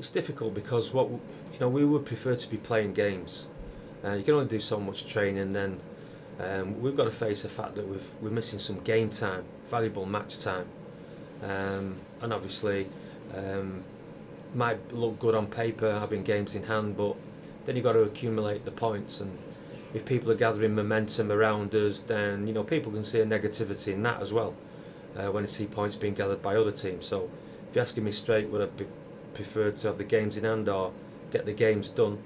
it's difficult because we would prefer to be playing games. You can only do so much training, then we've got to face the fact that we're missing some game time, valuable match time, and obviously might look good on paper having games in hand, but then you've got to accumulate the points, and if people are gathering momentum around us, then people can see a negativity in that as well when they see points being gathered by other teams. So if you're asking me straight, would I prefer to have the games in hand or get the games done?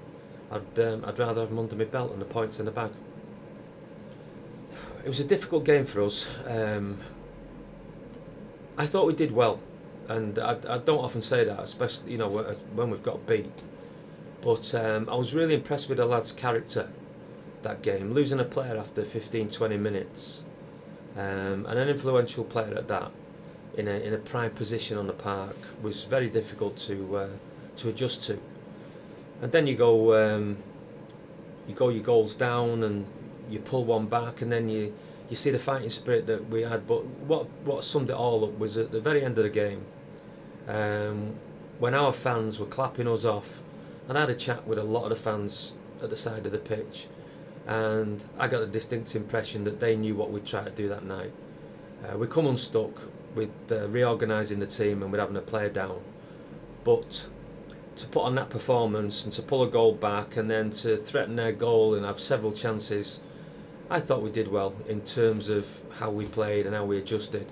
I'd rather have them under my belt and the points in the bag. It was a difficult game for us. I thought we did well, and I don't often say that, especially when we've got beat. But I was really impressed with the lad's character that game. Losing a player after 15-20 minutes, and an influential player at that, in a prime position on the park, was very difficult to adjust to. And then you go your goals down and you pull one back, and then you see the fighting spirit that we had. But what summed it all up was at the very end of the game, when our fans were clapping us off, and I had a chat with a lot of the fans at the side of the pitch, and I got a distinct impression that they knew what we tried to do that night. We come unstuck with reorganising the team and with having a player down, but to put on that performance and to pull a goal back and then to threaten their goal and have several chances, I thought we did well in terms of how we played and how we adjusted.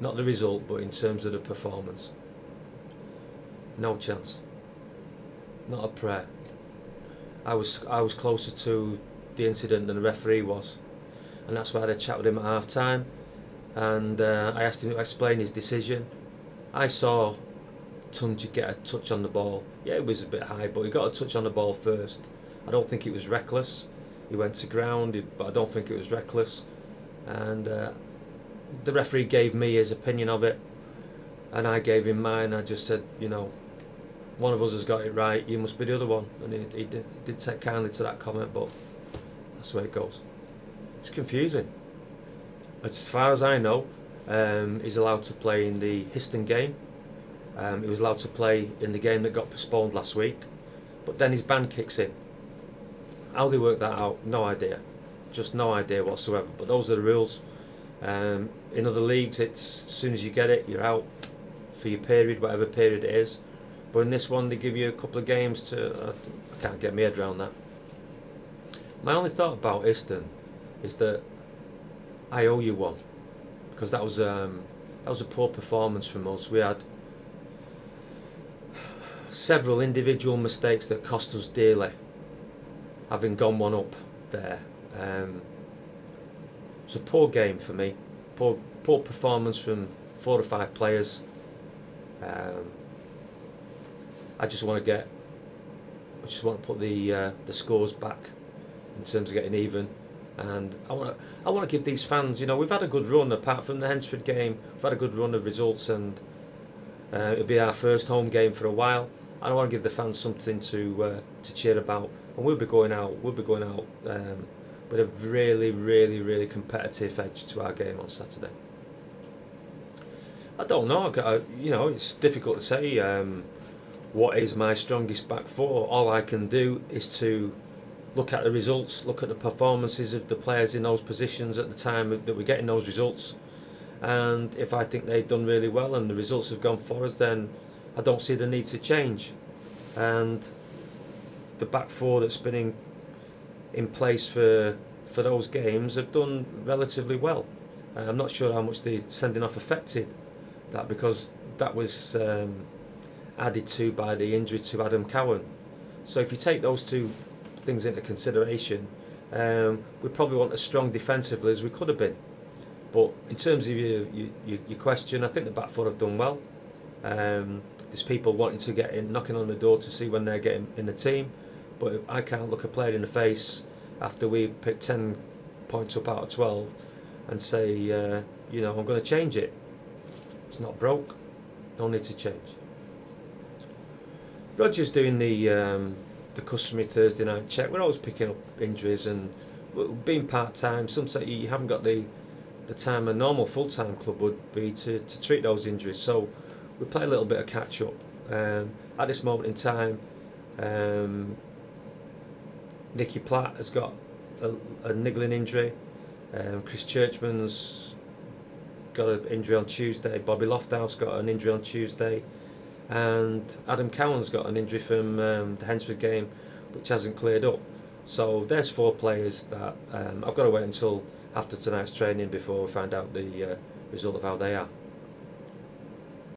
Not the result, but in terms of the performance. No chance. Not a prayer. I was closer to the incident than the referee was, and that's why I had a chat with him at half time, and I asked him to explain his decision. I saw Tunji get a touch on the ball. Yeah, it was a bit high, but he got a touch on the ball first. I don't think it was reckless. He went to ground, but I don't think it was reckless. And the referee gave me his opinion of it, and I gave him mine. I just said, one of us has got it right, you must be the other one. And he did take kindly to that comment, but that's the way it goes. It's confusing. As far as I know, he's allowed to play in the Histon game. He was allowed to play in the game that got postponed last week, but then his ban kicks in. How they work that out, no idea. Just no idea whatsoever, but those are the rules. In other leagues, it's as soon as you get it, you're out for your period, whatever period it is. But in this one, they give you a couple of games to... I can't get my head around that. My only thought about Histon is that I owe you one, because that was a poor performance from us. We had several individual mistakes that cost us dearly, having gone one up there. It's a poor game for me. Poor performance from 4 or 5 players. I just want to put the scores back in terms of getting even, and I want to give these fans. We've had a good run apart from the Hednesford game. We've had a good run of results, and it'll be our first home game for a while. I want to give the fans something to cheer about, and we'll be going out with a really competitive edge to our game on Saturday. I don't know. It's difficult to say what is my strongest back four. All I can do is to look at the results, look at the performances of the players in those positions at the time that we're getting those results, and if I think they've done really well and the results have gone for us, then I don't see the need to change. And the back four that's been in place for those games have done relatively well. I'm not sure how much the sending off affected that, because that was added to by the injury to Adam Cowan. So if you take those two things into consideration, we probably weren't as strong defensively as we could have been. But in terms of your question, I think the back four have done well. There's people wanting to get in, knocking on the door to see when they're getting in the team, but I can't look a player in the face after we've picked 10 points up out of 12 and say, I'm going to change it. It's not broke, no need to change. Roger's doing the customary Thursday night check. We're always picking up injuries, and being part-time, sometimes you haven't got the time a normal full-time club would be to treat those injuries. So we play a little bit of catch-up. At this moment in time, Nicky Platt has got a niggling injury. Chris Churchman's got an injury on Tuesday. Bobby Lofthouse got an injury on Tuesday, and Adam Cowan's got an injury from the Hednesford game, which hasn't cleared up. So there's 4 players that I've got to wait until after tonight's training before we find out the result of how they are.